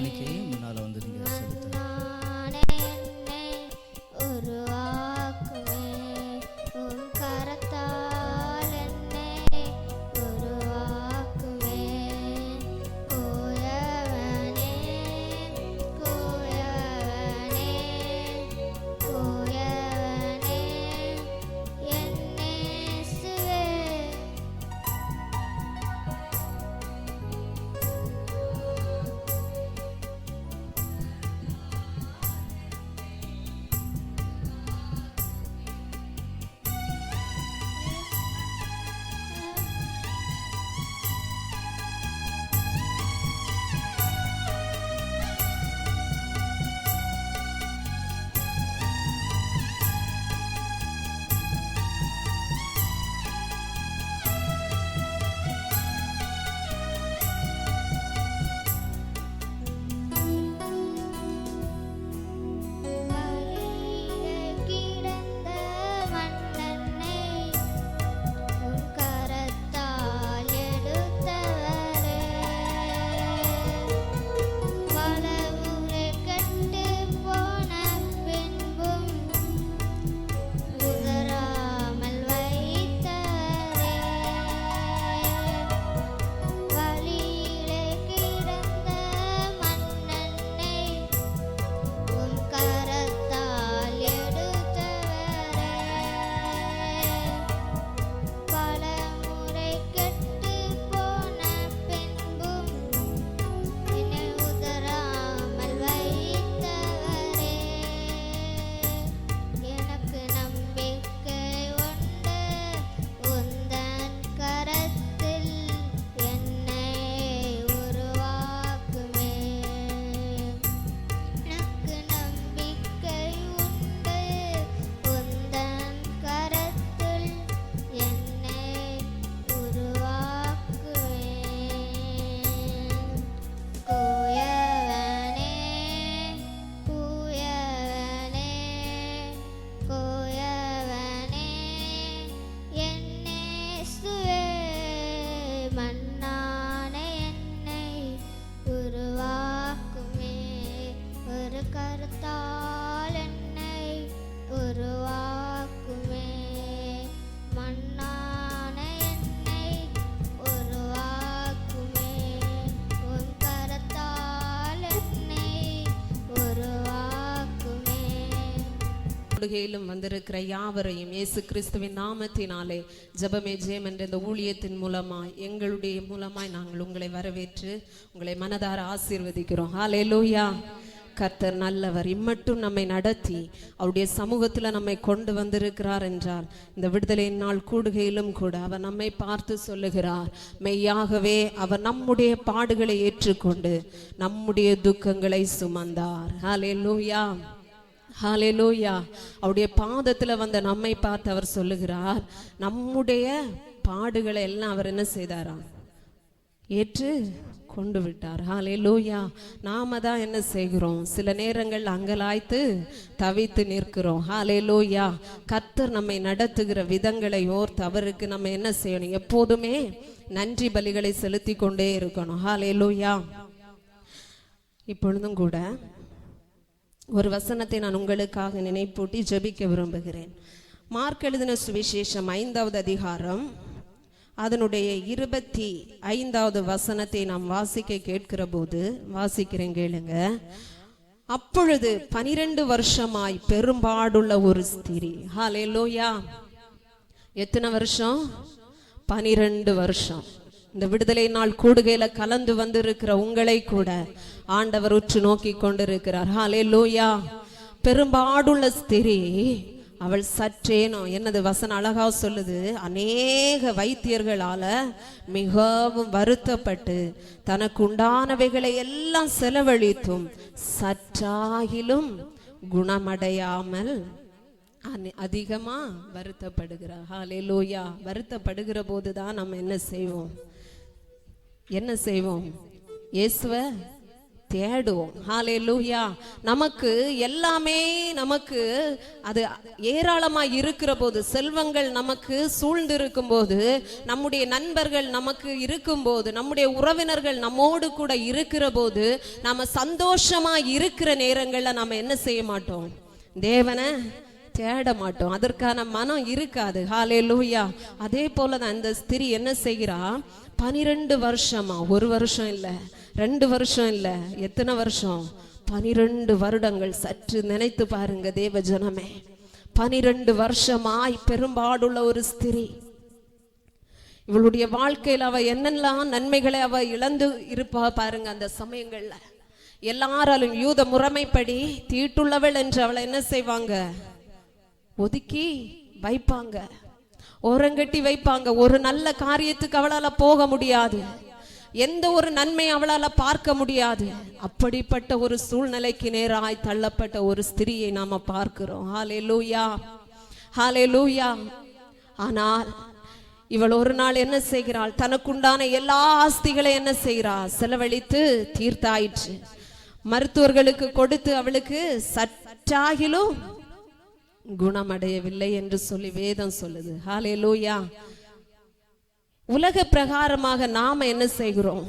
காணிக்கையை முன்னால் வந்து நீங்கள் செலுத்த. தொழுகையிலும் வந்திருக்கிற யாவரையும் இயேசு கிறிஸ்துவின் நாமத்தினாலே ஜெபமே ஜெயம் என்ற இந்த ஊழியத்தின் மூலமாய் எங்களுடைய மூலமாய் நாங்கள் உங்களை வரவேற்று உங்களை மனதார ஆசீர்வதிக்கிறோம். ஹல்லேலூயா. கர்த்தர் நல்லவர். இம்மட்டும் நம்மை நடத்தி அவருடைய சமூகத்தில் நம்மை கொண்டு வந்திருக்கிறார் என்றால் இந்த விடுதலை நாள் கூடுகையிலும் கூட அவர் நம்மை பார்த்து சொல்லுகிறார், மெய்யாகவே அவர் நம்முடைய பாடுகளை ஏற்றுக்கொண்டு நம்முடைய துக்கங்களை சுமந்தார். ஹல்லேலூயா, ஹல்லேலூயா. அவருடைய பாதத்தில் வந்த நம்மை பார்த்து அவர் சொல்லுகிறார், நம்முடைய பாடுகளை எல்லாம் அவர் என்ன செய்தாராம், ஏற்று கொண்டு விட்டார். ஹல்லேலூயா. நாம தான் என்ன செய்கிறோம், சில நேரங்கள் அங்கலாய்த்து தவித்து நிற்கிறோம். ஹல்லேலூயா. கர்த்தர் நம்மை நடத்துகிற விதங்களை ஓர்த்து அவருக்கு நம்ம என்ன செய்யணும், எப்போதுமே நன்றி பலிகளை செலுத்தி கொண்டே இருக்கணும். ஹல்லேலூயா. இப்பொழுதும் கூட ஒரு வசனத்தை நான் உங்களுக்காக நினைப்பூட்டி ஜெபிக்க விரும்புகிறேன். மார்க் எழுதின சுவிசேஷம் 5வது அதிகாரம் அதனுடைய 25வது வசனத்தை நாம் வாசிக்க கேட்கிற போது வாசிக்கிறேன், கேளுங்க. அப்பொழுது 12 வருஷமாய் பெரும்பாடுள்ள ஒரு ஸ்திரீ. ஹல்லேலூயா. எத்தனை வருஷம்? 12 வருஷம். இந்த விடுதலை நாள் கூடுகையில கலந்து வந்திருக்கிற உங்களை கூட ஆண்டவர் உற்று நோக்கி கொண்டிருக்கிறார். ஹல்லேலூயா. பெரும்பாடுள்ள ஸ்திரீ, அவள் சற்றேனும் என்னது வசனம் அழகா சொல்லுது, அநேக வைத்தியர்களால மிகவும் வருத்தப்பட்டு தனக்கு உண்டானவைகளை எல்லாம் செலவழித்தும் சற்றாகிலும் குணமடையாமல் அதிகமா வருத்தப்படுகிறார். ஹல்லேலூயா. வருத்தப்படுகிற போதுதான் நம்ம என்ன செய்வோம், இயேசுவை தேடுவோம். ஹல்லேலூயா. நமக்கு எல்லாமே நமக்கு அது ஏராளமாய் இருக்கிற போது, செல்வங்கள் நமக்கு சூழ்ந்து இருக்கும் போது, நம்முடைய நண்பர்கள் நமக்கு இருக்கும் போது, நம்முடைய உறவினர்கள் நம்மோடு கூட இருக்கிற போது, நாம சந்தோஷமா இருக்கிற நேரங்கள்ல நாம என்ன செய்ய மாட்டோம்? தேவனை தேட மாட்டோம். அதற்கான மனம் இருக்காது. ஹல்லேலூயா. அதே போலதான் இந்த ஸ்திரீ என்ன செய்கிறா? 12 வருஷமா, 1 வருஷம் இல்ல, 2 வருஷம் இல்ல, எத்தனை வருஷம்? 12 வருடங்கள். சற்று நினைத்து பாருங்க தேவ ஜனமே. 12 வருஷமாய் பெரும்பாடுள்ள ஒரு ஸ்திரீ. இவளுடைய வாழ்க்கையில் அவ என்னெல்லாம் நன்மைகளை அவ இழந்து இருப்பா பாருங்க. அந்த சமயங்கள்ல எல்லாராலும் யூத முறைமைப்படி தீட்டுள்ளவள் என்று அவளை என்ன செய்வாங்க? ஒதுக்கி வைப்பாங்க, ஓரங்கட்டி வைப்பாங்க. ஒரு நல்ல காரியத்துக்கு அவளால போக முடியாது, எந்த ஒரு நன்மை அவளால பார்க்க முடியாது. அப்படிப்பட்ட ஒரு சூழ்நிலைக்கு நேராய் தள்ளப்பட்ட ஒரு ஸ்திரியை நாம பார்க்கிறோம். ஹல்லேலூயா, ஹல்லேலூயா. ஆனால் இவள் ஒரு நாள் என்ன செய்கிறாள்? தனக்குண்டான எல்லா ஆஸ்திகளை என்ன செய்கிறா? செலவழித்து தீர்த்தாயிற்று. மருத்துவர்களுக்கு கொடுத்து அவளுக்கு சற்றாகிலும் குணமடையவில்லை என்று சொல்லி வேதம் சொல்லுது. ஹல்லேலூயா. உலக பிரகாரமாக நாம என்ன செய்கிறோம்?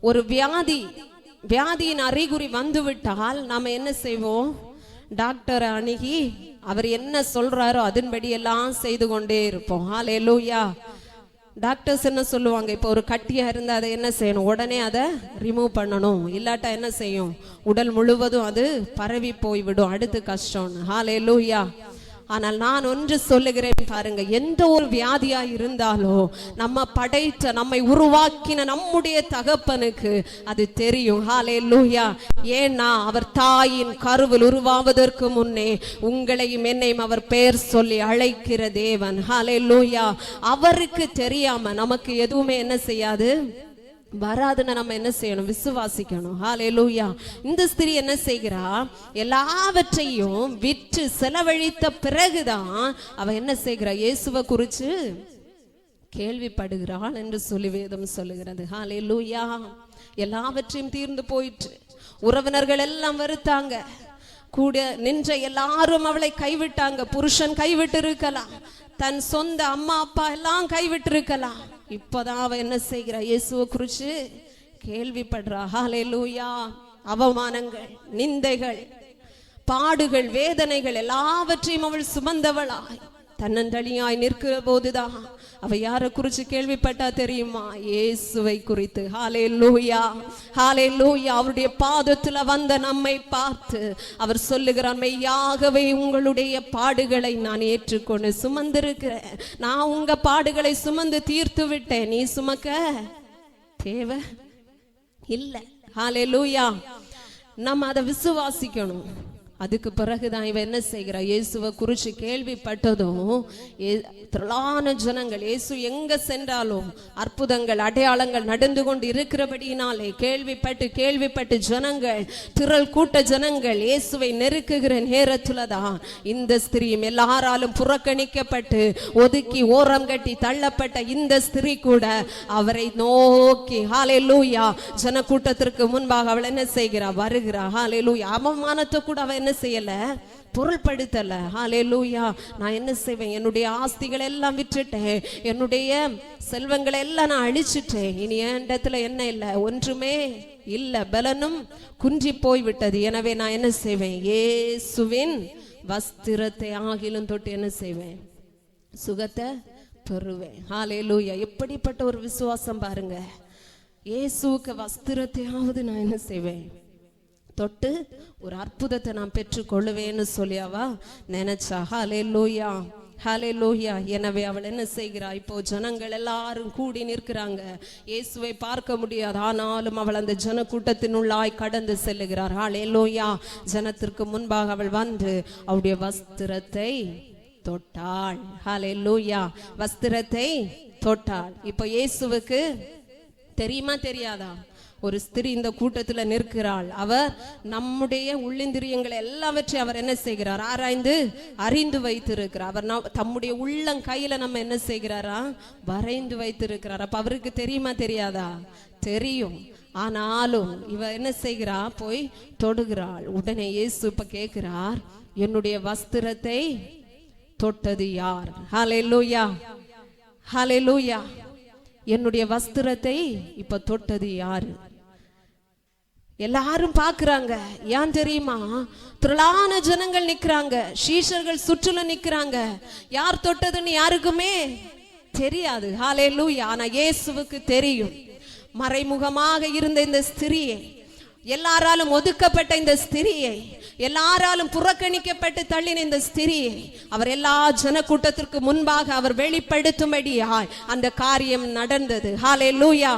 ஒரு வியாதியின் அறிகுறி வந்துவிட்டால் நாம என்ன செய்வோம்? டாக்டரை அணுகி அவர் என்ன சொல்றாரோ அதன்படி எல்லாம் செய்து கொண்டே இருப்போம். ஹல்லேலூயா. டாக்டர்ஸ் என்ன சொல்லுவாங்க? இப்போ ஒரு கட்டியா இருந்தா அதை என்ன செய்யணும்? உடனே அதை ரிமூவ் பண்ணணும், இல்லாட்டா என்ன செய்யும்? உடல் முழுவதும் அது பரவி போய்விடும், அடுத்து கஷ்டம். ஹல்லேலூயா. ஆனால் நான் ஒன்று சொல்லுகிறேன் பாருங்க, எந்த ஒரு வியாதியா இருந்தாலும் நம்ம படைத்த, நம்மை உருவாக்கின நம்முடைய தகப்பனுக்கு அது தெரியும். ஹல்லேலூயா. ஏன்னா அவர் தாயின் கருவில் உருவாவதற்கு முன்னே உங்களையும் என்னையும் அவர் பெயர் சொல்லி அழைக்கிற தேவன். ஹல்லேலூயா. அவருக்கு தெரியாம நமக்கு எதுவுமே என்ன செய்யாது, வராதுன்னு நம்ம என்ன செய்யணும்? விசுவாசிக்கணும். ஹல்லேலூயா. இந்த ஸ்திரீ என்ன செய்கிறா? எல்லாவற்றையும் விற்று செலவழித்த பிறகுதான் அவ என்ன செய்கிறா? இயேசுவை குறித்து கேள்விப்படுகிறாள் என்று சொல்லி வேதம் சொல்லுகிறது. ஹல்லேலூயா. எல்லாவற்றையும் தீர்ந்து போயிற்று. உறவினர்கள் எல்லாம் வருத்தாங்க, கூட நின்ற எல்லாரும் அவளை கைவிட்டாங்க. புருஷன் கைவிட்டு இருக்கலாம், தன் சொந்த அம்மா அப்பா எல்லாம் கைவிட்டு இருக்கலாம். இப்பதான் அவ என்ன செய்கிறா? இயேசுவை குறித்து கேள்விப்படுறா. ஹல்லேலூயா. அவமானங்கள், நிந்தைகள், பாடுகள், வேதனைகள் எல்லாவற்றையும் அவள் சுமந்தவளாய் தன்னந்தனியாய் நிற்கிற போதுதான் அவ யாரை குறித்து கேள்விப்பட்டா தெரியுமா? இயேசுவை குறித்து. ஹல்லேலூயா, ஹல்லேலூயா. அவருடைய பாதத்துல வந்த நம்மை பார்த்து அவர் சொல்லுகிறார், மெய்யாகவே உங்களுடைய பாடுகளை நான் ஏற்றுக்கொண்டு சுமந்திருக்கிறேன். நான் உங்க பாடுகளை சுமந்து தீர்த்து விட்டேன், நீ சுமக்க தேவை இல்லை. ஹல்லேலூயா. நம்ம அதை விசுவாசிக்கணும். அதுக்கு பிறகுதான் இவ என்ன செய்கிறா? இயேசுவை குறித்து கேள்விப்பட்டதும் திரளான ஜனங்கள், இயேசு எங்க சென்றாலும் அற்புதங்கள் அடையாளங்கள் நடந்து கொண்டு இருக்கிறபடியினாலே கேள்விப்பட்டு ஜனங்கள், திரள் கூட்ட ஜனங்கள் இயேசுவை நெருக்குகிற நேரத்துல தான் இந்த ஸ்திரீயும் எல்லாராலும் புறக்கணிக்கப்பட்டு ஒதுக்கி ஓரம் கட்டி தள்ளப்பட்ட இந்த ஸ்திரீ கூட அவரை நோக்கி ஹல்லேலூயா ஜன கூட்டத்திற்கு முன்பாக அவள் என்ன செய்கிறா? வருகிறா. ஹல்லேலூயா. அவமானத்தை கூட அவ என்ன செய்யல, பொருள்படுத்தல. ஹல்லேலூயா. நான் என்ன செய்வேன்? என்னுடைய ஆஸ்திகளை எல்லாம் விட்டுட்டேன், என்னுடைய செல்வங்களை எல்லாம் நான் அழிச்சிட்டேன், இனி என் இடத்துல என்ன இல்லை, ஒன்றுமே இல்லை, பலனும் குன்றி போய் விட்டது. எனவே நான் என்ன செய்வேன்? இயேசுவின் வஸ்திரத்தை ஆகிலும் தொட்டு என்ன செய்வேன்? சுகத்தை பெறுவேன். ஹல்லேலூயா. எப்படிப்பட்ட ஒரு விசுவாசம் பாருங்க. இயேசுவுக்கு வஸ்திரத்தையாவது நான் என்ன செய்வேன்? தொட்டு ஒரு அற்புதத்தை நான் பெற்றுக்கொள்ளுவேன்னு சொல்லியாவா நினைச்சா. ஹல்லேலூயா, ஹல்லேலூயா. எனவே அவள் என்ன செய்கிறா? இப்போ ஜனங்கள் எல்லாரும் கூடி நிற்கிறாங்க, இயேசுவை பார்க்க முடியாது. ஆனாலும் அவள் அந்த ஜன கூட்டத்தினுள்ளாய் கடந்து செல்லுகிறார். ஹல்லேலூயா. ஜனத்திற்கு முன்பாக அவள் வந்து அவருடைய வஸ்திரத்தை தொட்டாள். ஹல்லேலூயா. வஸ்திரத்தை தொட்டாள். இப்போ இயேசுவுக்கு தெரியுமா தெரியாதா? ஒரு ஸ்திரீ இந்த கூட்டத்துல நிற்கிறாள். அவர் நம்முடைய உள்ளிந்திரியங்களை எல்லாவற்றையும் அவர் என்ன செய்கிறார்? ஆராய்ந்து அறிந்து வைத்திருக்கிறார். அவர் தம்முடைய உள்ளங்கையில நம்ம என்ன செய்கிறாரா? வரைந்து வைத்திருக்கிறார். அப்ப அவருக்கு தெரியுமா தெரியாதா? தெரியும். ஆனாலும் இவ என்ன செய்கிறா, போய் தொடுகிறாள். உடனே இயேசு இப்ப கேட்கிறார், என்னுடைய வஸ்திரத்தை தொட்டது யார்? ஹல்லேலூயா, ஹல்லேலூயா. என்னுடைய வஸ்திரத்தை இப்ப தொட்டது யாரு? எல்லாரும் பாக்குறாங்க. ஏன் தெரியுமா? திரளான ஜனங்கள் நிக்கிறாங்க, சீஷர்கள் சுற்றிலும் நிக்கிறாங்க. யார் தொட்டதுன்னு யாருக்குமே தெரியாது. ஹல்லேலூயா. ஆனா இயேசுவுக்கு தெரியும். மறைமுகமாக இருந்த இந்த ஸ்திரியை, எல்லாராலும் ஒதுக்கப்பட்ட இந்த ஸ்திரியை, எல்லாராலும் புறக்கணிக்கப்பட்டு தள்ளின இந்த ஸ்திரியை அவர் எல்லா ஜன கூட்டத்திற்கு முன்பாக அவர் வெளிப்படுத்தும்படியாய் அந்த காரியம் நடந்தது. ஹல்லேலூயா,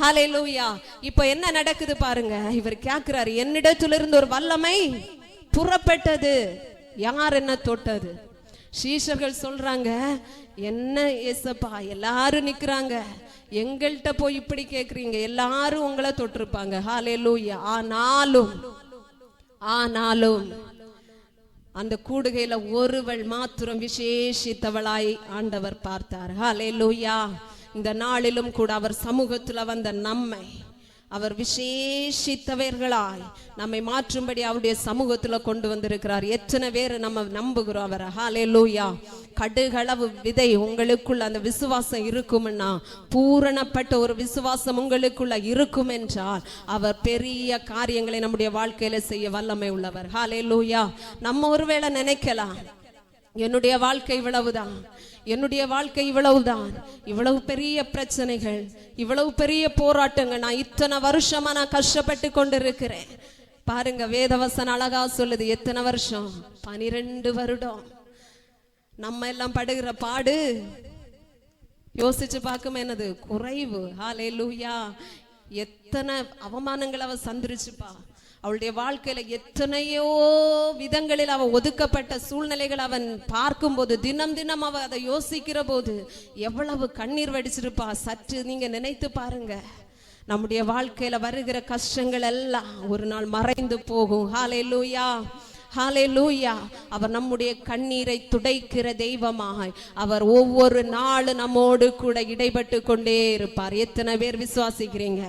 ஹல்லேலூயா. இப்போ என்ன நடக்குது பாருங்க. இவர் கேட்கிறாரு, என்னிடத்திலிருந்து ஒரு வல்லமை புறப்பட்டது, யார் என்ன தொட்டது? சீஷர்கள் சொல்றாங்க, என்ன ஏசப்பா, எல்லாரும் நிக்கிறாங்க, எங்கள்கிட்ட போய் இப்படி கேக்குறீங்க? எல்லாரும் உங்களை தொட்டிருப்பாங்க. ஹல்லேலூயா. ஆனாலும் அந்த கூடுகையில ஒருவள் மாத்திரம் விசேஷித்தவளாய் ஆண்டவர் பார்த்தார். ஹல்லேலூயா. இந்த நாளிலும் கூட அவர் சமூகத்துல வந்த நம்மை அவர் விசேஷித்தவர்களாய் நம்மை மாற்றும்படி அவருடைய சமூகத்துல கொண்டு வந்திருக்கிறார். எத்தனை பேர் நம்ம நம்புகிறோம் அவரை? ஹல்லேலூயா. கடுகளவு விதை உங்களுக்குள்ள அந்த விசுவாசம் இருக்கும்னா, பூரணப்பட்ட ஒரு விசுவாசம் உங்களுக்குள்ள இருக்கும் என்றால் அவர் பெரிய காரியங்களை நம்முடைய வாழ்க்கையில செய்ய வல்லமை உள்ளவர். ஹல்லேலூயா. நம்ம ஒருவேளை நினைக்கலாம், என்னுடைய வாழ்க்கை இவ்வளவுதான், என்னுடைய வாழ்க்கை இவ்வளவுதான், இவ்வளவு பெரிய பிரச்சனைகள், இவ்வளவு பெரிய போராட்டங்கள், நான் இத்தனை வருஷமா நான் கஷ்டப்பட்டு கொண்டிருக்கிறேன். பாருங்க, வேதவசனம் அழகா சொல்லுது. எத்தனை வருஷம்? 12 வருடம். நம்ம எல்லாம் படுகிற பாடு யோசிச்சு பார்க்கும் என்னது? குறைவு. ஹல்லேலூயா. எத்தனை அவமானங்கள் அவ சந்திருச்சுப்பா. அவளுடைய வாழ்க்கையில எத்தனையோ விதங்களில் அவன் ஒதுக்கப்பட்ட சூழ்நிலைகள் அவன் பார்க்கும்போது, தினம் தினம் அவ அதை யோசிக்கிற போது எவ்வளவு கண்ணீர் வடிச்சிருப்பா. சற்று நீங்க நினைத்து பாருங்க. நம்முடைய வாழ்க்கையில வருகிற கஷ்டங்கள் எல்லாம் ஒரு நாள் மறைந்து போகும். ஹல்லேலூயா, ஹல்லேலூயா. அவர் நம்முடைய கண்ணீரை துடைக்கிற தெய்வமாய் அவர் ஒவ்வொரு நாளும் நம்மோடு கூட இடைப்பட்டு கொண்டே இருப்பார். எத்தனை பேர் விசுவாசிக்கிறீங்க?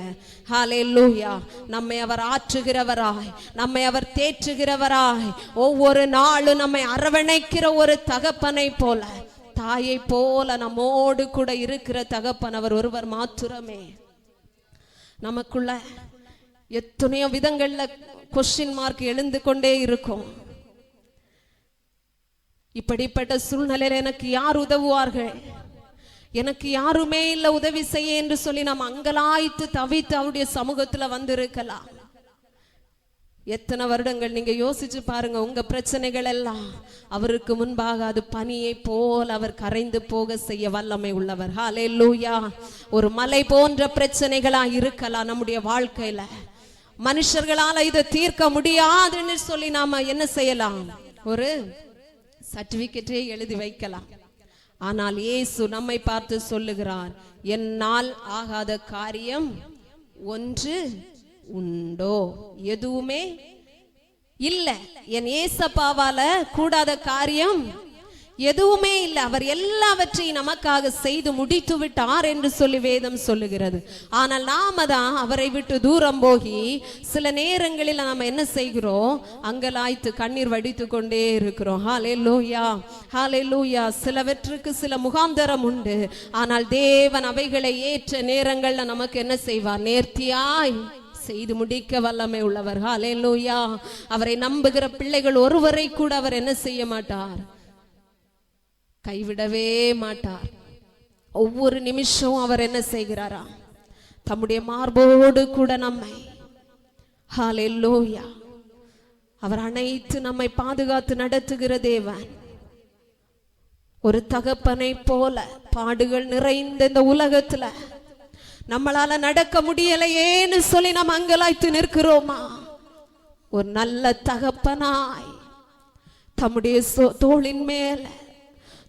ஹல்லேலூயா. நம்மை அவர் ஆற்றுகிறவராய், நம்மை அவர் தேற்றுகிறவராய், ஒவ்வொரு நாளும் நம்மை அரவணைக்கிற ஒரு தகப்பனை போல, தாயை போல நம்மோடு கூட இருக்கிற தகப்பன் அவர் ஒருவர் மாத்திரமே. நமக்குள்ள எத்தனையோ விதங்கள்ல கொஸ்டின் மார்க் எழுந்து கொண்டே இருக்கும். இப்படிப்பட்ட சூழ்நிலையில எனக்கு யார் உதவுவார்கள்? எனக்கு யாருமே இல்லை உதவி செய்ய என்று சொல்லி நாம் அங்கலாய்த்து தவித்து அவருடைய சமூகத்துல வந்திருக்கலாம். எத்தனை வருடங்கள் நீங்க யோசிச்சு பாருங்க. உங்க பிரச்சனைகள் எல்லாம் அவருக்கு முன்பாக அது பனியை போல் அவர் கரைந்து போக செய்ய வல்லமை உள்ளவர். ஹல்லேலூயா. ஒரு மலை போன்ற பிரச்சனைகளா இருக்கலாம் நம்முடைய வாழ்க்கையில. மனுஷர்களால இதை தீர்க்க முடியாதுன்னு சொல்லி நாம என்ன செய்யலாம்? ஒரு சர்டிபிகேட்டே எழுதி வைக்கலாம். ஆனால் இயேசு நம்மை பார்த்து சொல்லுகிறார், என்னால் ஆகாத காரியம் ஒன்று உண்டோ? எதுவுமே இல்ல. என் ஏசப்பாவால கூடாத காரியம் எதுவுமே இல்லை. அவர் எல்லாவற்றையும் நமக்காக செய்து முடித்து விட்டார் என்று சொல்லி வேதம் சொல்லுகிறது. ஆனால் நாம தான் அவரை விட்டு தூரம் போகி சில நேரங்களில் நாம என்ன செய்கிறோம்? அங்கலாய்த்து கண்ணீர் வடித்து கொண்டே இருக்கிறோம். ஹல்லேலூயா, ஹல்லேலூயா. சிலவற்றுக்கு சில முகாந்தரம் உண்டு. ஆனால் தேவன் அவைகளை ஏற்ற நேரங்கள்ல நமக்கு என்ன செய்வார்? நேர்த்தியாய் செய்து முடிக்க வல்லமை உள்ளவர். ஹல்லேலூயா. அவரை நம்புகிற பிள்ளைகள் ஒருவரை கூட அவர் என்ன செய்ய மாட்டார்? கைவிடவே மாட்டார். ஒவ்வொரு நிமிஷமும் அவர் என்ன செய்கிறாரா? தம்முடைய மார்போடு கூட நம்மை, ஹல்லேலூயா, அவர் அனைத்து நம்மை பாதுகாத்து நடத்துகிற தேவன். ஒரு தகப்பனை போல பாடுகள் நிறைந்த இந்த உலகத்துல நம்மளால நடக்க முடியலையேன்னு சொல்லி நாம் அங்கலாய்த்து நிற்கிறோமா? ஒரு நல்ல தகப்பனாய் தம்முடைய தோளின் மேல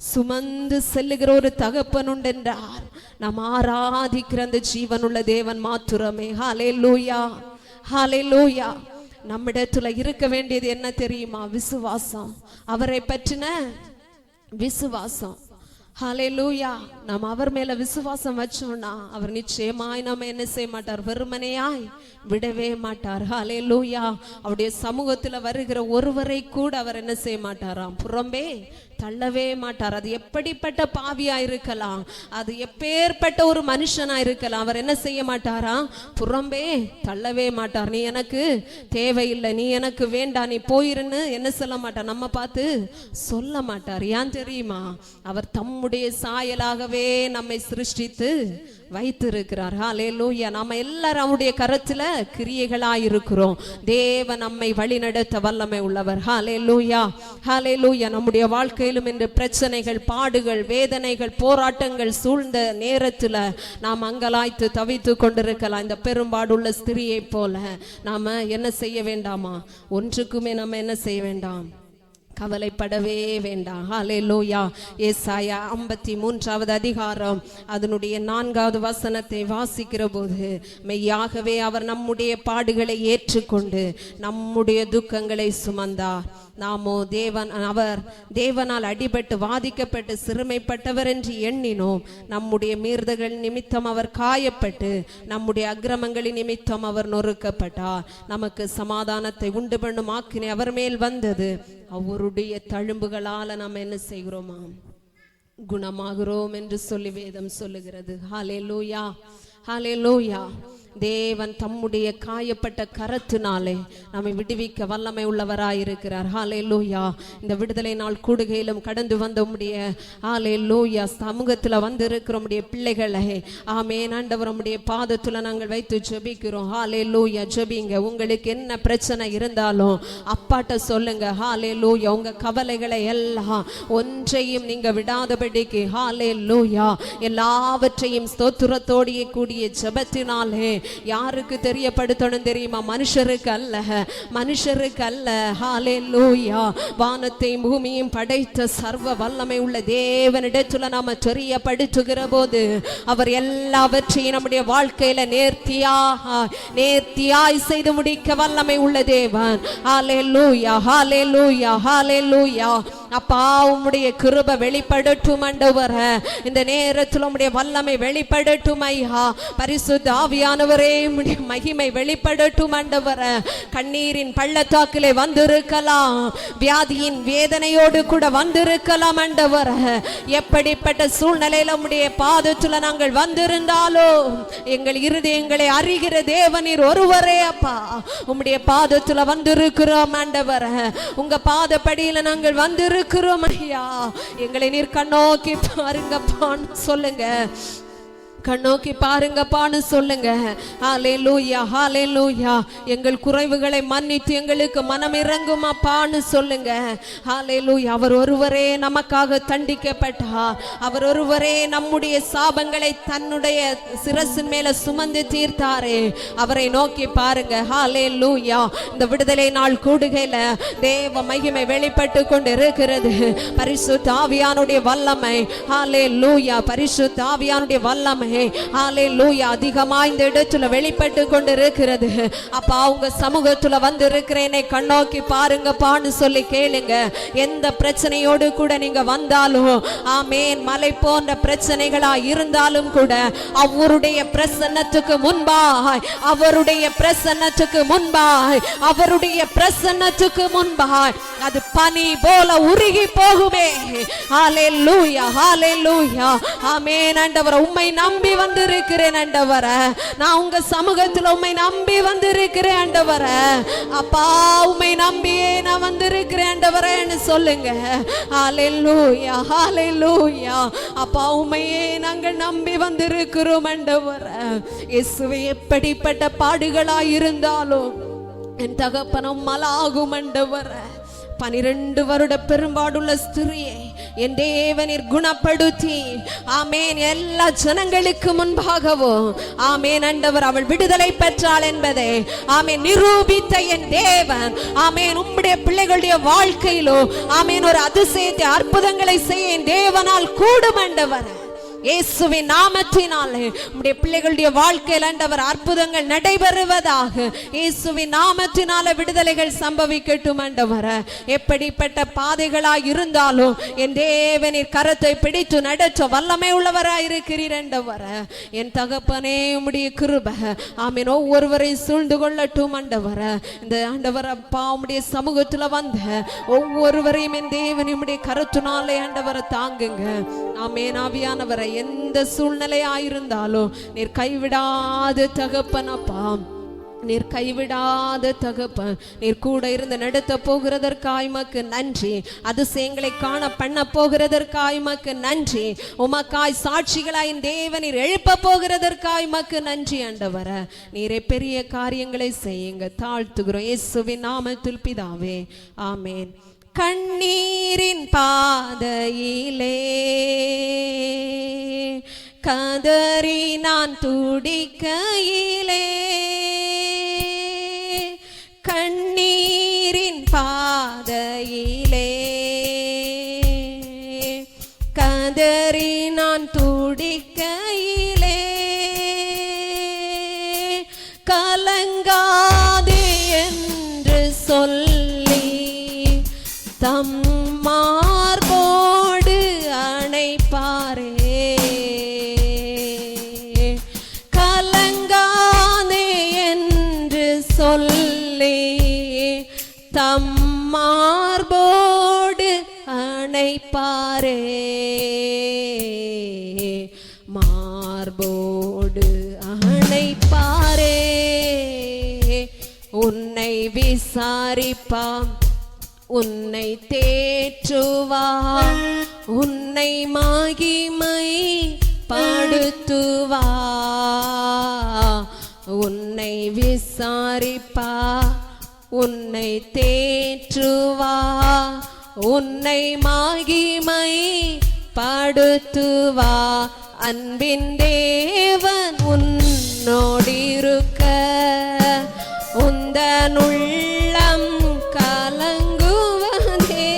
சுமந்து செல்லுகிற ஒரு தகப்பன் உண்டென்றார் நாம் ஆராதிக்கிற அந்த ஜீவனுள்ள தேவன் மாத்திரமே. ஹல்லேலூயா, ஹல்லேலூயா. நம்மிடத்துல இருக்க வேண்டியது என்ன தெரியுமா? விசுவாசம். அவரை பற்றின விசுவாசம். ஹல்லேலூயா. நாம் அவர் மேல விசுவாசம் வச்சோம்னா அவர் நிச்சயமாய் நம்ம என்ன செய்ய மாட்டார், வெறுமனையாய் விடவே மாட்டார். ஹல்லேலூயா. அவருடைய சமூகத்துல வருகிற ஒருவரை கூட அவர் என்ன செய்ய மாட்டாராம், புறம்பே தள்ளவே மாட்டார். அது எப்படிப்பட்ட பாவியா இருக்கலாம், அது எப்பேற்பட்ட ஒரு மனுஷனா இருக்கலாம், அவர் என்ன செய்ய மாட்டாரா, புறம்பே தள்ளவே மாட்டார். நீ எனக்கு தேவையில்லை, நீ எனக்கு வேண்டாம், நீ போயிருன்னு என்ன சொல்ல மாட்டார், நம்ம பார்த்து சொல்ல மாட்டார். ஏன் தெரியுமா, அவர் தம்முடைய சாயலாகவே நம்மை சிருஷ்டித்து வைத்திருக்கிறார். ஹல்லேலூயா. நாம எல்லாரும் அவருடைய கரத்துல கிரியைகளாய் இருக்கிறோம். தேவன் நம்மை வழிநடத்த வல்லமை உள்ளவர். ஹல்லேலூயா, ஹல்லேலூயா. நம்முடைய வாழ்க்கையிலும் இன்று பிரச்சனைகள், பாடுகள், வேதனைகள், போராட்டங்கள் சூழ்ந்த நேரத்துல நாம் அங்கலாய்த்து தவித்து கொண்டிருக்கலாம். இந்த பெரும்பாடுள்ள ஸ்திரியை போல நாம என்ன செய்ய வேண்டாமா, ஒன்றுக்குமே நம்ம என்ன செய்ய வேண்டாம், கவலைப்படவே வேண்டாம். ஹல்லேலூயா. ஏசாயா 53வது அதிகாரம் அதனுடைய 4வது வசனத்தை வாசிக்கிற போது, மெய்யாகவே அவர் நம்முடைய பாடுகளை ஏற்றுக்கொண்டு நம்முடைய துக்கங்களை சுமந்தார், நாமோ அவர் தேவனால் அடிபட்டு வாதிக்கப்பட்டு சிறுமைப்பட்டவர் என்று எண்ணினோம். நம்முடைய மீறுதல்கள் நிமித்தம் அவர் காயப்பட்டு நம்முடைய அக்கிரமங்களின் நிமித்தம் அவர் நொறுக்கப்பட்டார். நமக்கு சமாதானத்தை உண்டு பண்ணும் ஆக்கினை அவர் மேல் வந்தது, அவருடைய தழும்புகளால நாம் என்ன செய்கிறோமா, குணமாகிறோம் என்று சொல்லி வேதம் சொல்லுகிறது. ஹல்லேலூயா, ஹல்லேலூயா. தேவன் தம்முடைய காயப்பட்ட கரத்தினாலே நம்மை விடுவிக்க வல்லமை உள்ளவராயிருக்கிறார். ஹல்லேலூயா. இந்த விடுதலை நாள் கூடுகையிலும் கடந்து வந்த உம்முடைய ஹல்லேலூயா சமூகத்துல வந்து இருக்கிற உம்முடைய பிள்ளைகளை ஆமென் ஆண்டவர் உம்முடைய பாதத்துல நாங்கள் வைத்து ஜெபிக்கிறோம். ஹல்லேலூயா. ஜெபிங்க. உங்களுக்கு என்ன பிரச்சனை இருந்தாலும் அப்பாட்ட சொல்லுங்க. ஹல்லேலூயா. உங்க கவலைகளை எல்லாம் ஒன்றையும் நீங்க விடாதபடிக்கு ஹல்லேலூயா எல்லாவற்றையும் ஸ்தோத்திரத்தோடு கூடிய ஜெபத்தினாலே யாருக்கு தெரியப்படுத்தணும் தெரியுமா, மனுஷருக்கு அல்ல, மனுஷருக்கு அல்ல. ஹல்லேலூயா. வானத்தையும் பூமியையும் படைத்த சர்வ வல்லமை உள்ள தேவனிடத்துல நாம தெரியப்படுத்துகிற போது அவர் எல்லாவற்றையும் நம்முடைய வாழ்க்கையில நேர்த்தியாய் செய்து முடிக்க வல்லமை உள்ள தேவன். ஹல்லேலூயா, ஹல்லேலூயா, ஹல்லேலூயா. அப்பா உம்முடைய கிருபை வெளிப்படட்டும் ஆண்டவரே. இந்த நேரத்தில் உம்முடைய வல்லமை வெளிப்படட்டும் ஐயா. பரிசுத்த ஆவியானவரே உம்முடைய மகிமை வெளிப்படட்டும் ஆண்டவரே. கண்ணீரின் பள்ளத்தாக்கிலே வந்திருக்கலாம், வியாதியின் வேதனையோடு கூட வந்திருக்கலாம் ஆண்டவரே. எப்படிப்பட்ட சூழ்நிலையில உம்முடைய பாதத்துல நாங்கள் வந்திருந்தாலும் எங்கள் இருதயங்களை அறிகிற தேவனீர் ஒருவரே அப்பா. உம்முடைய பாதத்துல வந்திருக்கிறோம் ஆண்டவரே. உங்க பாதப்படியில நாங்கள் வந்திருக்கிறோம் ஐயா. எங்களை நீர் கண்ணோக்கி பாருங்கப்பான்னு சொல்லுங்க, கண்ணோக்கி பாருங்கப்பான்னு சொல்லுங்க. ஹல்லேலூயா, ஹல்லேலூயா. எங்கள் குறைவுகளை மன்னித்து எங்களுக்கு மனம் இறங்கும் அப்பான்னு சொல்லுங்க. ஹல்லேலூயா. அவர் ஒருவரே நமக்காக தண்டிக்கப்பட்டார், அவர் ஒருவரே நம்முடைய சாபங்களை தன்னுடைய சிரசின் மேல சுமந்து தீர்த்தாரே. அவரை நோக்கி பாருங்க. ஹல்லேலூயா. இந்த விடுதலை நாள் கூடுகையில தேவ மகிமை வெளிப்பட்டு கொண்டு இருக்கிறது. பரிசுத்த ஆவியானுடைய வல்லமை, ஹல்லேலூயா, பரிசுத்த ஆவியானுடைய வல்லமை ஹல்லேலூயா அதிகமாய் இந்த இடத்துல வெளிப்பட்டு கொண்டு இருக்கிறது. அப்பா உங்க சமூகத்துல வந்து இருக்கிறேனே கண்ணோக்கி பாருங்கப்பான்னு சொல்லி கேளுங்க. எந்த பிரச்சனையோடு கூட நீங்க வந்தாலும் ஆமென், மலை போன்ற பிரச்சனைகளா இருந்தாலும் கூட அவருடைய பிரசன்னத்துக்கு முன்பாய், அவருடைய பிரசன்னத்துக்கு முன்பாய், அவருடைய பிரசன்னத்துக்கு முன்பாய் அது பனி போல உருகி போகுமே. ஹல்லேலூயா, ஹல்லேலூயா. ஆமென் ஆண்டவரே. உம்மை நம்பி வந்திருக்கிறேன் ஆண்டவரே. நான் உங்க சமூகத்துல உம்மை நம்பி வந்திருக்கிறேன் ஆண்டவரே. அப்பா உம்மை நம்பியே நான் வந்திருக்கிறேன் ஆண்டவரேன்னு சொல்லுங்க. ஹல்லேலூயா, ஹல்லேலூயா. அப்பா உம்மையே நாங்கள் நம்பி வந்திருக்கிறோம் ஆண்டவரே. இயேசுவே எப்படிப்பட்ட பாடுகளாய் இருந்தாலும் என் தகப்பனும் மலாகும் ஆண்டவரே. 12 வருட பெரும்பாடுள்ள ஸ்திரியை என் தேவனீர் குணப்படுத்தி ஆமேன் எல்லா ஜனங்களுக்கு முன்பாகவும் ஆமேன் ஆண்டவர் அவள் விடுதலை பெற்றாள் என்பதை ஆமேன் நிரூபித்த என் தேவன் ஆமேன் உம்முடைய பிள்ளைகளுடைய வாழ்க்கையிலோ ஆமேன் ஒரு அதிசயத்தை அற்புதங்களை செய்ய என் தேவனால் கூடும் ஆண்டவர். இயேசுவின் நாமத்தினாலே உம்முடைய பிள்ளைகளுடைய வாழ்க்கையில் ஆண்டவர் அற்புதங்கள் நடைபெறுவதாக. இயேசுவின் நாமத்தினாலே விடுதலைகள் சம்பவிக்கட்டும் ஆண்டவரே. எப்படிப்பட்ட பாதைகளாய் இருந்தாலும் என் தேவனின் கரத்தை பிடித்து நடத்த வல்லமை உள்ளவராய் இருக்கிறீர் ஆண்டவரே. என் தகப்பனே உம்முடைய கிருபை ஆமென் ஒவ்வொருவரையும் சூழ்ந்து கொள்ளட்டும் ஆண்டவரே. இந்த ஆண்டவர் அப்பா உம்முடைய சமூகத்துல வந்த ஒவ்வொருவரையும் என் தேவன் உம்முடைய கரத்தினாலே ஆண்டவரை தாங்குங்க. ஆமென். ஆவியானவரை எந்த சூழ்நிலையாயிருந்தாலும் நீர் கைவிடாத தகப்பனப்பா, நீர் கைவிடாத தகப்பன். நீர் கூட இருந்து நடத்த போகிறதற்காய் உமக்கு நன்றி. அதிசயங்களை காண பண்ண போகிறதற்காய் உமக்கு நன்றி. உமக்காய் சாட்சிகளாய் தேவனீர் எழுப்ப போகிறதற்காய் உமக்கு நன்றி ஆண்டவரே. நீரே பெரிய காரியங்களை செய்யுங்க தாழ்த்துகிறோம் இயேசுவின் நாமத்தில் பிதாவே, ஆமென். கண்ணீரின் பாதையிலே கதறி நான் துடிக்கையிலே, கண்ணீரின் பாதையிலே கதறி நான் துடிக்கையிலே, கலங்காதே என்று சொல்லி தம் மார்போடு அணைப்பாரே, கலங்காதே என்று சொல்லி தம் மார்போடு அணைப்பாரே, மார்போடு அணைப்பாரே. உன்னை விசாரிப்பாம், உன்னை தேற்றுவா, உன்னை மகிமை படுத்துவா, உன்னை விசாரிப்பா, உன்னை தேற்றுவா, உன்னை மகிமை படுத்துவா. அன்பின் தேவன் உன்னோடிருக்க உந்தன் உள்ளம் கலங்குவதே,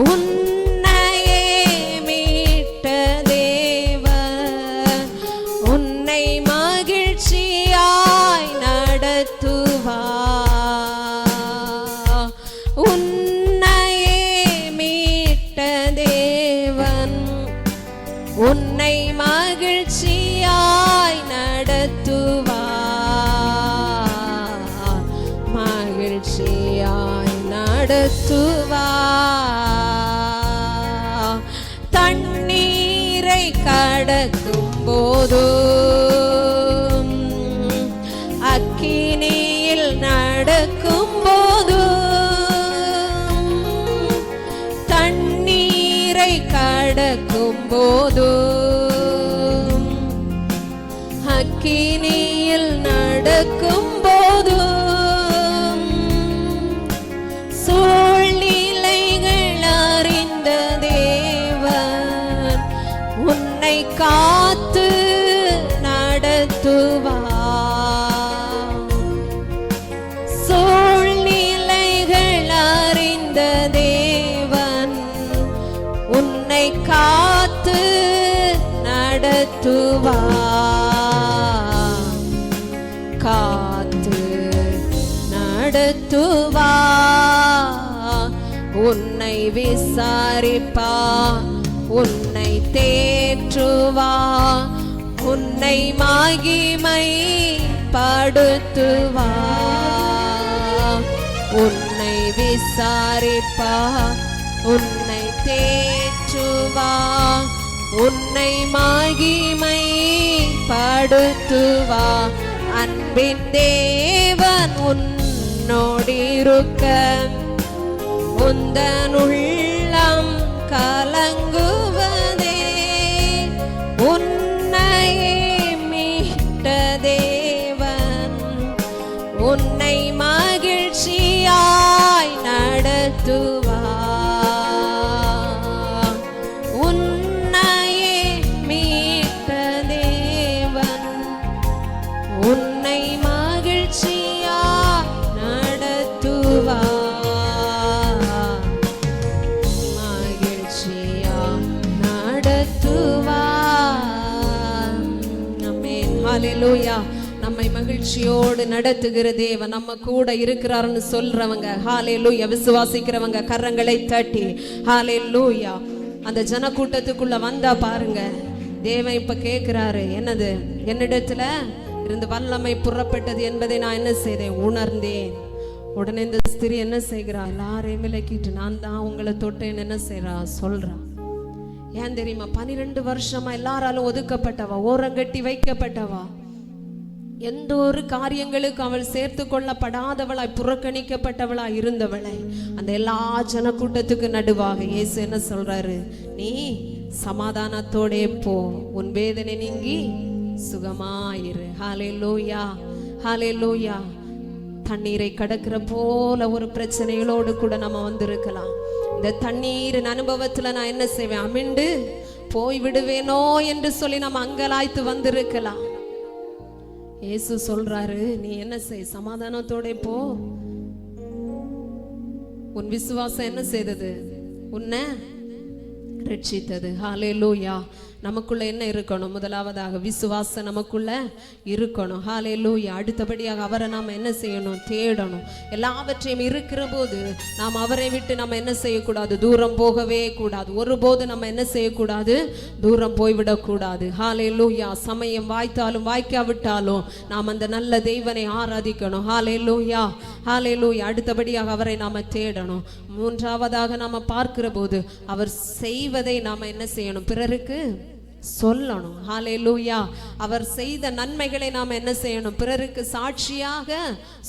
உன்னையே மீட்ட தேவன் உன்னை மகிழ்ச்சியாய் நடத்துவா, உன்னையே மீட்ட தேவன் உன்னை மகிழ்ச்சியாய் நடத்துவா, மகிழ்ச்சியாய் நடத்துவா. தண்ணீரை கடக்கும் போதும் அக்கினியில் நடக்கும் போதும், தண்ணீரை கடக்கும் போதும் அக்கினியில் நடக்கும் போதும், சூழ்நிலைகள் அறிந்த தேவன் உன்னை காத்து நடத்துவா, சூழ்நிலைகள் அறிந்த தேவன் உன்னை காத்து நடத்துவா, காத்து நடத்துவா. உன்னை விசாரிப்பா, உன்னை தேற்றுவா, உன்னை மகிமை படுத்துவா, உன்னை விசாரிப்பா, உன்னை தேற்றுவா, உன்னை மகிமை படுத்துவா. அன்பின் தேவன் உன்னோடிருக்க உந்தன் உள்ளம் கலங்குவதே, உன்னையே மீட்ட தேவன் உன்னை மகிழ்ச்சியாய் நடத்துவா, உன்னையே மீட்ட தேவன் உன்னை மகிழ்ச்சியாய் நடத்துவா, மகிழ்ச்சியாய் ஹalleluya. நம்மை மகிழ்ச்சியோடு நடத்துகிற தேவன் நம்ம கூட இருக்கிறாருன்னு சொல்றவங்க ஹalleluya, விசுவாசிக்கிறவங்க கரங்களை தட்டி ஹalleluya. அந்த ஜனக்கூட்டத்துக்குள்ள வந்தா பாருங்க, தேவன் இப்ப கேட்கிறாரு, என்னது? என்னிடத்துல இருந்து வல்லமை புறப்பட்டது என்பதை நான் என்ன செய்தேன்? உணர்ந்தேன். உடனே இந்த ஸ்திரீ என்ன செய்கிறா? எல்லாரையும் விலக்கிட்டு நான் தான் உங்களை தொட்டேன்னு என்ன செய்யறா? சொல்றா. ஏன் தெரியுமா? 12 வருஷமா எல்லாராலும் ஒதுக்கப்பட்டவா, ஓரங்கட்டி வைக்கப்பட்டவா, எந்த ஒரு காரியங்களுக்கு அவள் சேர்த்து கொள்ளப்படாதவளாய், புறக்கணிக்கப்பட்டவளாய் இருந்தவளை அந்த எல்லா ஜனக்கூட்டத்துக்கு நடுவாக இயேசு என்ன சொல்றாரு? நீ சமாதானத்தோடே போ, உன் வேதனை நீங்கி சுகமாயிரு. ஹalleluya, ஹalleluya. தண்ணீரை கடக்கிற போல ஒரு பிரச்சனைகளோடு கூட நம்ம வந்திருக்கலாம். இந்த தண்ணீரின் அனுபவத்துல நான் என்ன செய்வேன்? அமிண்டு போய் விடுவேனோ என்று சொல்லி நம்ம அங்கலாய்த்து வந்திருக்கலாம். இயேசு சொல்றாரு, நீ என்ன செய்? சமாதானத்தோட போ. உன் விசுவாசம் என்ன செய்தது? உன்னை ரட்சித்தது. ஹalleluya. நமக்குள்ள என்ன இருக்கணும்? முதலாவதாக விசுவாசம் நமக்குள்ள இருக்கணும். ஹalleluya. அடுத்தபடியாக அவரை நாம என்ன செய்யணும்? தேடணும். எல்லாவற்றையும் இருக்கிற போது நாம் அவரை விட்டு நம்ம என்ன செய்யக்கூடாது? தூரம் போகவே கூடாது. ஒருபோது நம்ம என்ன செய்யக்கூடாது? தூரம் போய்விடக்கூடாது. ஹalleluya. சமயம் வாய்த்தாலும் வாய்க்காவிட்டாலும் நாம் அந்த நல்ல தேவனை ஆராதிக்கணும். ஹalleluya, ஹalleluya. அடுத்தபடியாக அவரை நாம தேடணும். மூன்றாவதாக நாம பார்க்கிற போது அவர் செய்வதை நாம என்ன செய்யணும்? பிறருக்கு சொல்லணும். ஹalleluya. அவர் செய்த நன்மைகளை நாம என்ன செய்யணும்? பிறருக்கு சாட்சியாக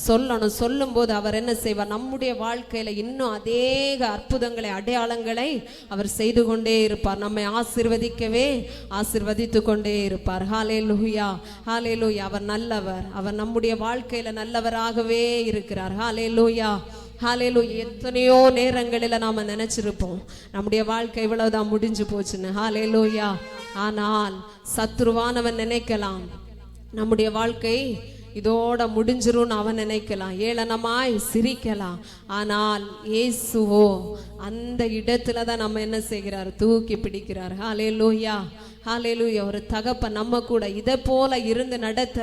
சொல்லணும். சொல்லும் போது அவர் என்ன செய்வார்? நம்முடைய வாழ்க்கையில இன்னும் அநேக அற்புதங்களை, அடையாளங்களை அவர் செய்து கொண்டே இருப்பார். நம்மை ஆசீர்வதிக்கவே ஆசீர்வதித்து கொண்டே இருப்பார். ஹalleluya, ஹalleluya. அவர் நல்லவர். அவர் நம்முடைய வாழ்க்கையில நல்லவராகவே இருக்கிறார். ஹalleluya, ஹalleluya. எத்தனையோ நேரங்களில் நாம நினைச்சிருப்போம் நம்முடைய வாழ்க்கை இவ்வளவுதான், முடிஞ்சு போச்சுன்னு. ஹalleluya. ஆனால் சத்ருவானவன் நினைக்கலாம் நம்முடைய வாழ்க்கை இதோட முடிஞ்சிரும் அவன் நினைக்கலாம், ஏளனமாய் சிரிக்கலாம். ஆனால் இயேசுவோ அந்த இடத்துல தான் நம்ம என்ன செய்கிறார்? தூக்கி பிடிக்கிறார். ஹalleluya, ஹalleluya. ஒரு தகப்பன் நம்ம கூட இதை போல இருந்து நடத்த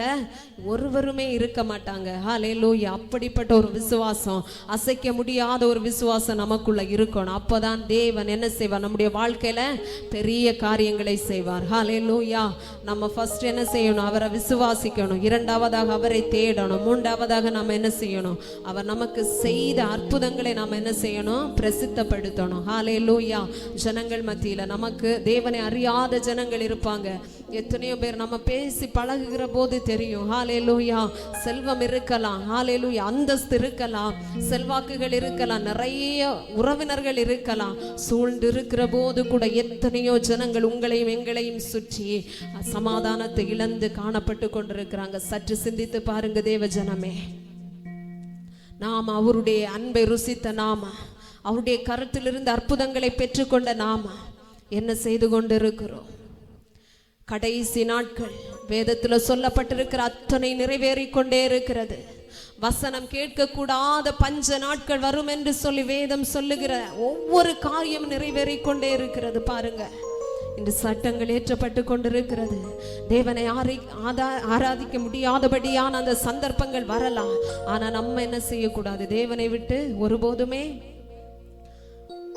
ஒருவருமே இருக்க மாட்டாங்க. ஹalleluya. அப்படிப்பட்ட ஒரு விசுவாசம், அசைக்க முடியாத ஒரு விசுவாசம் நமக்குள்ள இருக்கணும். அப்பதான் தேவன் என்ன செய்வார்? நம்முடைய வாழ்க்கையில பெரிய காரியங்களை செய்வார். ஹalleluya. நம்ம ஃபர்ஸ்ட் என்ன செய்யணும்? அவரை விசுவாசிக்கணும். இரண்டாவதாக அவரை தேடணும். மூன்றாவதாக நாம என்ன செய்யணும்? அவர் நமக்கு செய்த அற்புதங்களை நாம என்ன செய்யணும்? பிரசித்தப்படுத்தணும். ஹalleluya. ஜனங்கள் மத்தியில நமக்கு தேவனை அறியாத ஜனங்கள் இருப்பாங்க. எத்தனையோ பேர் நம்ம பேசி பழகுகிற போது தெரியும். ஹalleluya. செல்வம் இருக்கலாம், ஹalleluya. அந்தஸ்து இருக்கலாம், செல்வாக்குகள் இருக்கலாம், நிறைய உறவினர்கள் இருக்கலாம். சூழ்ந்து இருக்கிற போது கூட எத்தனையோ ஜனங்கள் உங்களையும் எங்களையும் சுற்றி சமாதானத்தை இழந்து காணப்பட்டு கொண்டிருக்கிறாங்க. சற்று சிந்தித்து பாருங்க தேவ ஜனமே. நாம் அவருடைய அன்பை ருசித்த நாம, அவருடைய கருத்திலிருந்து அற்புதங்களை பெற்றுக்கொண்ட நாம என்ன செய்து கொண்டிருக்கிறோம்? கடைசி நாட்கள் வேதத்துல சொல்லப்பட்டிருக்கிற அத்தனை நிறைவேறிக் கொண்டே இருக்கிறது. வசனம் கேட்க கூடாத பஞ்ச நாட்கள் வரும் என்று சொல்லி வேதம் சொல்லுகிற ஒவ்வொரு காரியம் நிறைவேறிக் கொண்டே இருக்கிறது. பாருங்க, இன்று சட்டங்கள் ஏற்றப்பட்டு கொண்டிருக்கிறது. தேவனை ஆராதிக்க முடியாதபடியான அந்த சந்தர்ப்பங்கள் வரலாம். ஆனா நம்ம என்ன செய்யக்கூடாது? தேவனை விட்டு ஒருபோதுமே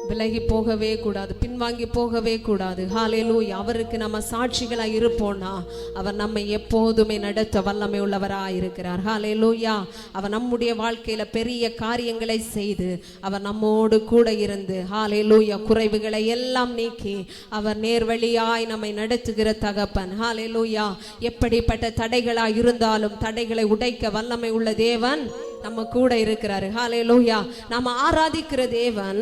விலகி போகவே கூடாது, பின்வாங்கி போகவே கூடாது. ஹalleluya. அவருக்கு நம்ம சாட்சிகளா இருப்போம்னா அவர் நம்மை எப்போதுமே நடத்த வல்லமை உள்ளவராய் இருக்கிறார். ஹalleluya. அவர் நம்முடைய வாழ்க்கையில பெரிய காரியங்களை செய்து அவர் நம்மோடு கூட இருந்து ஹalleluya குறைவுகளை எல்லாம் நீக்கி அவர் நேர்வழியாய் நம்மை நடத்துகிற தகப்பன். ஹalleluya. எப்படிப்பட்ட தடைகளாய் இருந்தாலும் தடைகளை உடைக்க வல்லமை உள்ள தேவன் நம்ம கூட இருக்கிறாரு. ஹalleluya. நம்ம ஆராதிக்கிற தேவன்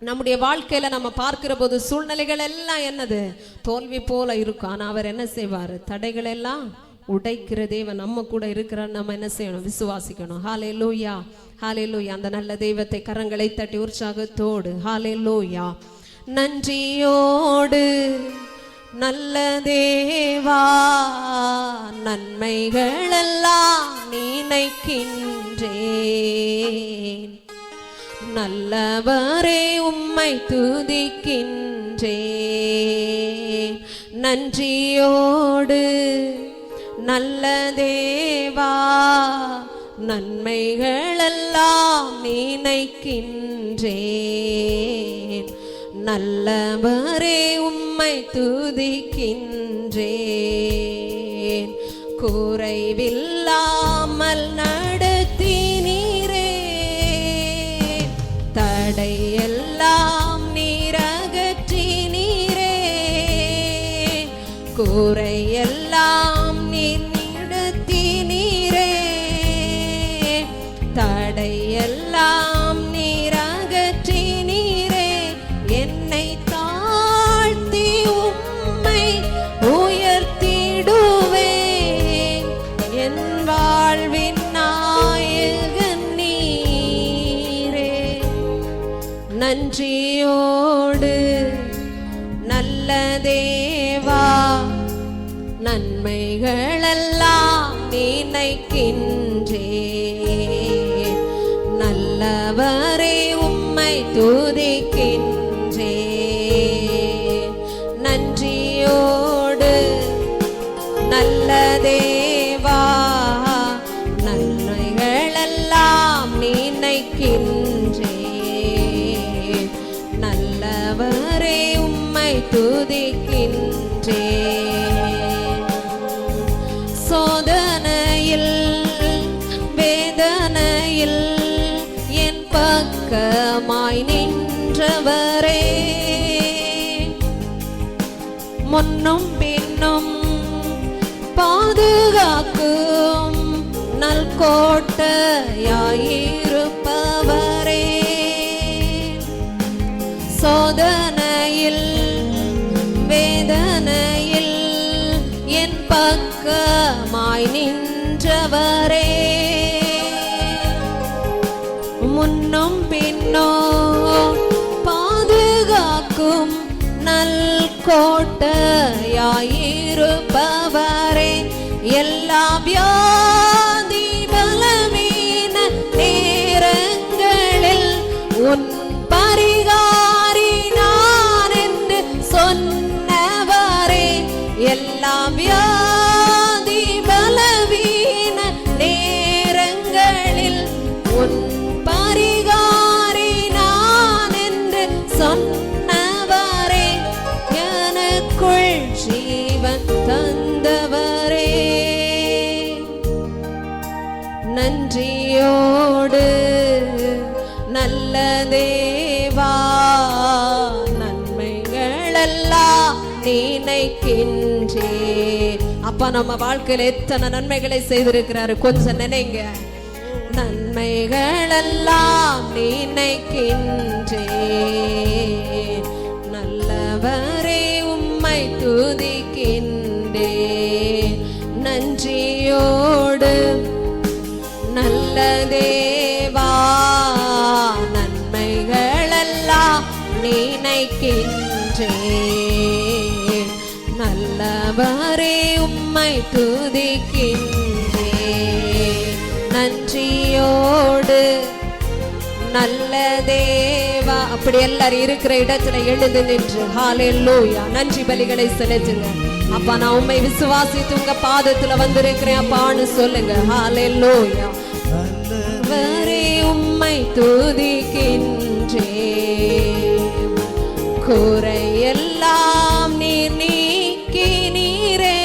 நம்முடைய வாழ்க்கையில நம்ம பார்க்கிற போது சூழ்நிலைகள் எல்லாம் என்னது? தோல்வி போல இருக்கும். ஆனா அவர் என்ன செய்வார்? தடைகள் எல்லாம் உடைக்கிற தேவன் நம்ம கூட இருக்கிறார். நம்ம என்ன செய்யணும்? விசுவாசிக்கணும். ஹalleluya, ஹalleluya. அந்த நல்ல தெய்வத்தை கரங்களை தட்டி உற்சாகத்தோடு ஹalleluya. நன்றியோடு நல்ல தேவா, நன்மைகள் எல்லாம் நினைக்கின்றேன். நல்லவரே உம்மை துதிக்கின்றேன். நன்றியோடு நல்ல தேவா நன்மைகளெல்லாம் நினைக்கின்றேன். நல்லவரே உம்மை துதிக்கின்றேன். குறைவில்லாமல் நடத்தினீரே, தடையெல்லாம் நீரகற்றினீரே. குறையெல்லாம் நீர் நடத்தினீரே, தடையெல்லாம் நீரகற்றினீரே. என்னை தாழ்த்தி உம்மை உயர்த்திடுவேன். என் வாழ்வின் நாயகன் நீரே. நன்றியோடு நல்ல தேவா நன்மைகளெல்லாம் நினைக்கின்றேன். நல்லவரே உம்மை துதிக்கின்றேன். நன்றியோடு நல்ல தேவா நன்மைகளெல்லாம் நினைக்கின்றேன். நல்லவரே உம்மை துதிக்கின்றேன். சோதனையில் வேதனையில் என் பக்கமாய் நின்றவரே, முன்னும் பின்னும் பாதுகாக்கும் நல்கோட்டையாயிருப்பவரே. சோதனையில் வேதனையில் என் பக்கமாய் நின்றவரே, முன்னும் பின்னோ பாதுகாக்கும் நல்கோட்டையாயிருப்பவரே. எல்லா வியாதி பலவீன நேரங்களில் உன் பரிகாரி நான் என்று சொன்னவரே. எல்லா வியாதி பலவீன நேரங்களில் உன் பரிகாரி நான் என்று சொன்னவரே. எனக்குள் ஜீவன் தந்தவரே. நன்றியோடு நல்ல தேவா நன்மைகளெல்லாம் நினைக்கின்றேன். அப்பா நம்ம வாழ்க்கையில எத்தனை நன்மைகளை செய்திருக்கிறாரு, கொஞ்சம் நினைங்க. நன்மைகளெல்லாம் நினைக்கின்றேன். நல்லவரே உம்மை துதிக்கின்றேன். நன்றியோடு நல்ல தேவா நன்மைகளெல்லாம் நினைக்கின்றேன். நல்லவரே உம்மை துதிக்கின்றேன். நன்றியோடு நல்ல தேவா. அப்படி எல்லாரும் இருக்கிற இடத்துல எழுந்து நின்று ஹல்லேலூயா நன்றி பலிகளை செலுத்துங்க. அப்பா நான் உம்மை விசுவாசித்து உங்க பாதத்துல வந்திருக்கிறேன் அப்பான்னு சொல்லுங்க. ஹல்லேலூயா. நல்லவரே உம்மை துதிக்கின்றேன். குறையெல்லாம் நீர் நீக்கினீரே,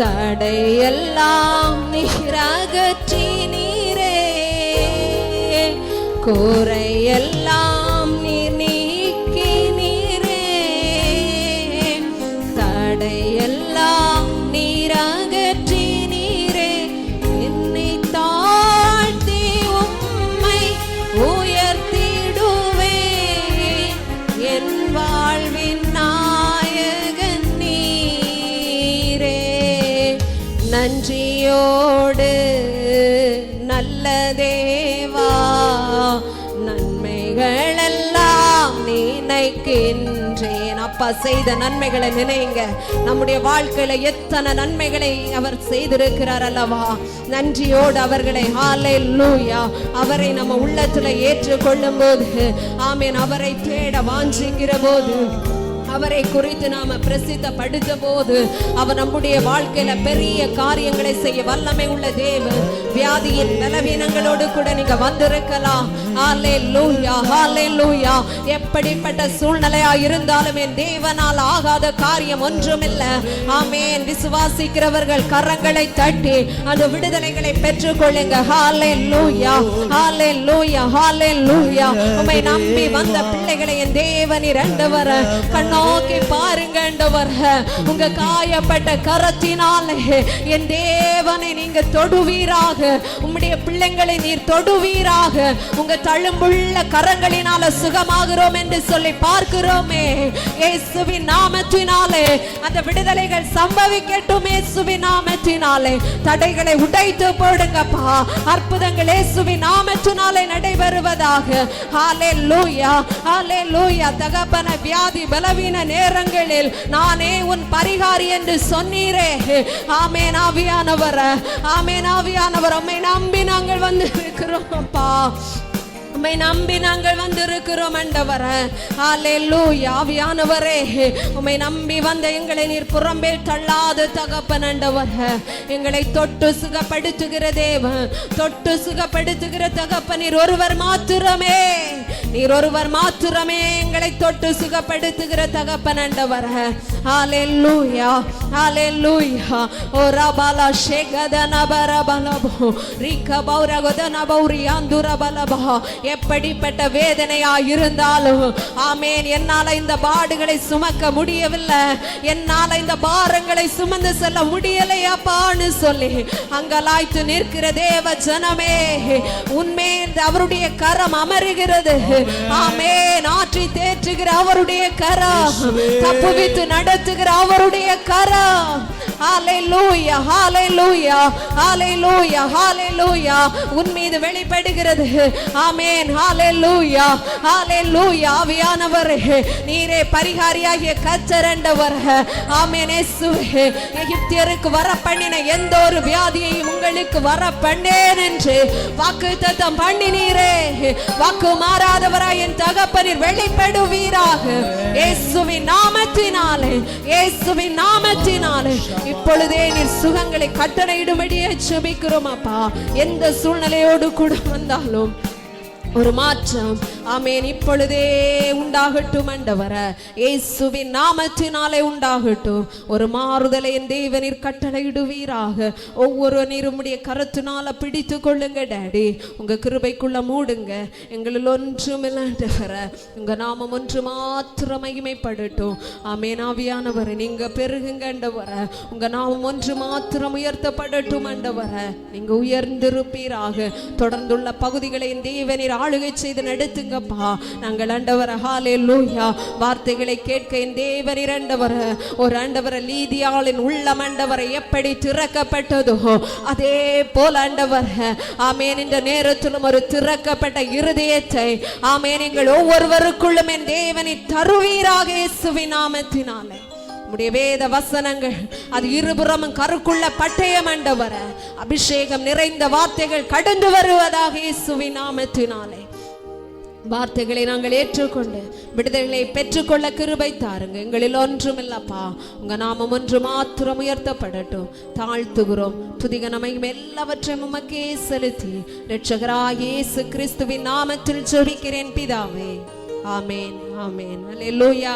தடையெல்லாம் நீர் அகற்றினீரே. குறையெல்லாம் நீர் நீக்கினீரே, தடையெல்லாம் நீர் அகற்றினீரே. என்னை தாழ்த்தி உம்மை உயர்த்திடுவேன். என் வாழ்வின் நாயகன் நீரே. நன்றியோடு நல்ல தேவா நன்மைகளெல்லாம் நினைக்கின்றேன். அப்பா செய்த நன்மைகளை நினைங்க. நம்முடைய வாழ்க்கையில எத்தனை நன்மைகளை அவர் செய்திருக்கிறார் அல்லவா. நன்றியோடு அவர்களை ஹல்லேலூயா அவரை நம்ம உள்ளத்துல ஏற்றுக்கொள்ளும் போது, ஆமென், அவரை தேட வாஞ்சிக்கிற போது அவரை குறித்து நாம பிரசித்தப்படுத்த போது அவர் நம்முடைய வாழ்க்கையில பெரிய காரியங்களை செய்ய வல்லமை உள்ள தேவன். வியாதியின் பலவீனங்களோடு கூட நீங்க வந்திருக்கலாம். ஹல்லேலூயா, ஹல்லேலூயா. எப்படிப்பட்ட சூழ்நிலையா இருந்தாலும் என் தேவனால் ஆகாத காரியம் ஒன்றுமில்லை. ஆமென். விசுவாசிக்கிறவர்கள் கரங்களை தட்டி அந்த விடுதலைகளை பெற்றுக் கொள்ளுங்க. ஹல்லேலூயா, ஹல்லேலூயா, ஹல்லேலூயா. உம்மை நம்பி வந்த பிள்ளைகளை என் தேவன் இரண்டவர் கண்ணோக்கி பாருங்க. உங்க காயப்பட்ட கரத்தினாலே என் தேவனை நீங்க தொடுவீராக. உம்முடைய பிள்ளைகளை நீர் தொடுவீராக. உங்க தழும்புள்ள கரங்களினால சுகமாகிறோம் என்று சொல்லி பார்க்கிறோமே. இயேசுவின் நாமத்தினாலே அந்த விடுதலைகள் சம்பவிக்கட்டும். இயேசுவின் நாமத்தினாலே தடைகளை உடைத்து போடுங்கப்பா. அற்புதங்கள் இயேசுவின் நாமத்தினாலே நடைபெறுவதாக. ஹல்லேலூயா, ஹல்லேலூயா. தகப்பன வியாதி பலவீன நேரங்களில் நானே உன் பரிகாரி என்று சொன்னீரே. ஆமென் ஆவியானவர், ஆமென் ஆவியானவர். உம்மை நம்பி நாங்கள் வந்து இருக்கிறோம் அப்பா. உம்மை நம்பி நாங்கள் வந்திருக்கிறோம் ஆண்டவரே. ஹல்லேலூயா. ஆவியானவரே, உம்மை நம்பி வந்த எங்களை நீர் புறம்பே தள்ளாத தகப்பன் ஆண்டவரே. எங்களை தொட்டு சுகப்படுத்துகிற தேவன், தொட்டு சுகப்படுத்துகிற தகப்பன் நீர் ஒருவர் மாத்திரமே. நீர் ஒருவர் மாத்திரமே எங்களை தொட்டு சுகப்படுத்துகிற தகப்பன் ஆண்டவரே. ஹல்லேலூயா, ஹல்லேலூயா. ஓ ரபாலா ஷேகதன பரபலபோ ரிக பௌரகதன பௌரியாந்துர பலபா. எப்படிப்பட்ட வேதனையா இருந்தாலும் ஆமென், என்னால இந்த பாடுகளை சுமக்க முடியவில்லை, என்னால இந்த பாரங்களை சுமந்து செல்ல முடியலையாப்பான்னு சொல்லி அங்கலாய்த்து நிற்கிற தேவ ஜனமே, உன்மேல் அவருடைய கரம் அமருகிறது. ஆமென். ஆற்றி தேற்றுகிற அவருடைய கரம், தப்புவித்து நடத்துகிற அவருடைய கரம். ஹல்லேலூயா, ஹல்லேலூயா, ஹல்லேலூயா, ஹல்லேலூயா. உன் மீது வெளிப்படுகிறது. ஆமென். ஹல்லேலூயா, ஹல்லேலூயா. ஆவியானவரே, நீரே பரிகாரியாகிய கர்த்தர் ஆண்டவர். ஆமென். இயேசுவே, எகிப்தியருக்கு வர பண்ணின எந்த ஒரு வியாதியையும் உங்களுக்கு வர பண்ணேன் என்று வாக்குத்தத்தம் பண்ணினீரே. வாக்கு மாறாதவராய் என் தகப்பனில் வெளிப்படுவீராக. இயேசுவின் நாமத்தினாலே, இயேசுவின் நாமத்தினாலே இப்பொழுதே நீர் சுகங்களை கட்டளையிடும்படியே ஜெபிக்கிறோம் அப்பா. எந்த சூழ்நிலையோடு கூட வந்தாலும் ஒரு மாற்றம் ஆமென் இப்பொழுதே உண்டாகட்டும் ஆண்டவரே. இயேசுவின் நாமத்தினாலே உண்டாகட்டும். ஒரு மாறுதலை என் தேவனீர் கட்டளையிடுவீராக. ஒவ்வொரு நீருமுடைய கரத்தினால பிடித்து கொள்ளுங்க டாடி. உங்க கிருபைக்குள்ள மூடுங்க. எங்களில் ஒன்றும் இல்லை ஆண்டவரே. உங்க நாமம் ஒன்று மாத்திரம் மகிமைப்படட்டும். ஆமென். ஆவியானவரே, நீங்க பெருகுங்க ஆண்டவரே. உங்க நாமம் ஒன்று மாத்திரம் உயர்த்தப்படட்டும் ஆண்டவரே. நீங்க உயர்ந்திருப்பீராக. தொடர்ந்துள்ள பகுதிகளை என் தேவனீர் ஆளுகை செய்து நடத்துங்கப்பா. நாங்கள் ஆண்டவரே ஹல்லேலூயா வார்த்தைகளை கேட்க என் தேவனீர் ஆண்டவரே. ஒரு ஆண்டவரே, லீதியாளின் உள்ளம் ஆண்டவரே எப்படி திறக்கப்பட்டதோ அதே போல ஆண்டவரே ஆமென் இந்த நேரத்திலும் ஒரு திறக்கப்பட்ட இருதயத்தை ஆமென் எங்கள் ஒவ்வொருவருக்குள்ளும் என் தேவனீர் தருவீராக. இயேசுவின் நாமத்தினாலே உம்முடைய வேத வசனங்கள் அது இருபுறமும் கருக்குள்ள பட்டயம் ஆண்டவரே. அபிஷேகம் நிறைந்த வார்த்தைகள் கடந்து வருவதாக. இயேசுவின் நாமத்தினாலே வார்த்தைகளை நாங்கள் ஏற்றுக்கொண்டு விடுதலை பெற்றுக்கொள்ள கிருபை தாருங்க. எங்களில் ஒன்றும் இல்லப்பா. உங்க நாமம் ஒன்று மாத்திரம் உயர்த்தப்படட்டும். தாழ்த்துகிறோம். துதிக நமையும் எல்லாவற்றையும் உமக்கே செலுத்தி இரட்சகராகிய இயேசு கிறிஸ்துவின் நாமத்தில் ஜெபிக்கிறேன் பிதாவே. ஆமென், ஆமென். அல்லேலூயா,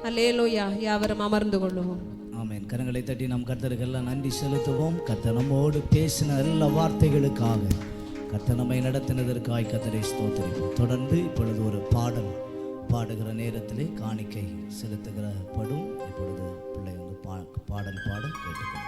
அல்லேலூயா. யாவரும் அமர்ந்து கொள்ளுவோம். ஆமென். கரங்களை தட்டி நாம் கர்த்தருக்கெல்லாம் நன்றி செலுத்துவோம். கர்த்தர் நம்மோடு பேசின எல்லா வார்த்தைகளுக்காக, கர்த்தர் நம்மை நடத்தினதற்காக கர்த்தரை ஸ்தோத்திரிப்போம். தொடர்ந்து இப்பொழுது ஒரு பாடல் பாடுகிற நேரத்திலே காணிக்கை செலுத்துகிற படும். இப்பொழுது பிள்ளை வந்து பாடல் பாட கேட்டுக்கொள்கிறோம்.